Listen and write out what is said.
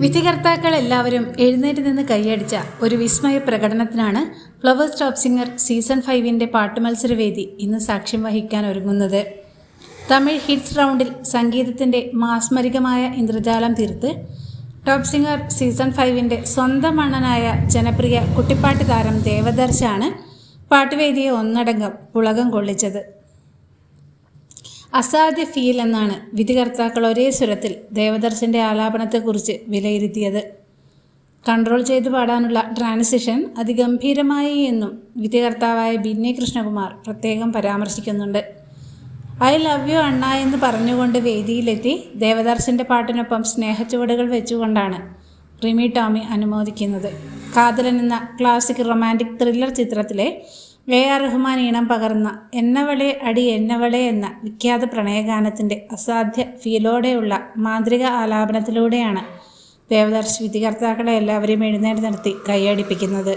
വിധികർത്താക്കൾ എല്ലാവരും എഴുന്നേറ്റ് നിന്ന് കൈയടിച്ച ഒരു വിസ്മയ പ്രകടനത്തിനാണ് ഫ്ലവേഴ്സ് ടോപ്പ് സിംഗർ സീസൺ 5-ന്റെ പാട്ടുമത്സരവേദി ഇന്ന് സാക്ഷ്യം വഹിക്കാൻ ഒരുങ്ങുന്നത്. തമിഴ് ഹിറ്റ്സ് റൗണ്ടിൽ സംഗീതത്തിൻ്റെ മാസ്മരികമായ ഇന്ദ്രജാലം തീർത്ത് ടോപ്പ് സിംഗർ സീസൺ 5-ന്റെ സ്വന്തം അണ്ണനായ ജനപ്രിയ കുട്ടിപ്പാട്ട് താരം ദേവദർശാണ് പാട്ടുവേദിയെ ഒന്നടങ്കം പുളകം കൊള്ളിച്ചത്. അസാധ്യ ഫീൽ എന്നാണ് വിധികർത്താക്കൾ ഒരേ സ്വരത്തിൽ ദേവദർശൻ്റെ ആലാപനത്തെക്കുറിച്ച് വിലയിരുത്തിയത്. കൺട്രോൾ ചെയ്തു പാടാനുള്ള ട്രാൻസിഷൻ അതിഗംഭീരമായി എന്നും വിധികർത്താവായ ബിന്നി കൃഷ്ണകുമാർ പ്രത്യേകം പരാമർശിക്കുന്നുണ്ട്. ഐ ലവ് യു അണ്ണ എന്ന് പറഞ്ഞുകൊണ്ട് വേദിയിലെത്തി ദേവദർശൻ്റെ പാട്ടിനൊപ്പം സ്നേഹച്ചുവടുകൾ വെച്ചുകൊണ്ടാണ് റിമി ടോമി അനുമോദിക്കുന്നത്. കാതലൻ എന്ന ക്ലാസിക് റൊമാൻറ്റിക് ത്രില്ലർ ചിത്രത്തിലെ AR റഹ്മാൻ ഈണം പകർന്ന എന്നവളെ അടി എന്നവളെ എന്ന വിഖ്യാത പ്രണയഗാനത്തിൻ്റെ അസാധ്യ ഫീലോടെയുള്ള മാന്ത്രിക ആലാപനത്തിലൂടെയാണ് ദേവദർശ് വിധികർത്താക്കളെ എല്ലാവരെയും എഴുന്നേറ്റ് നിർത്തി കൈയടിപ്പിക്കുന്നത്.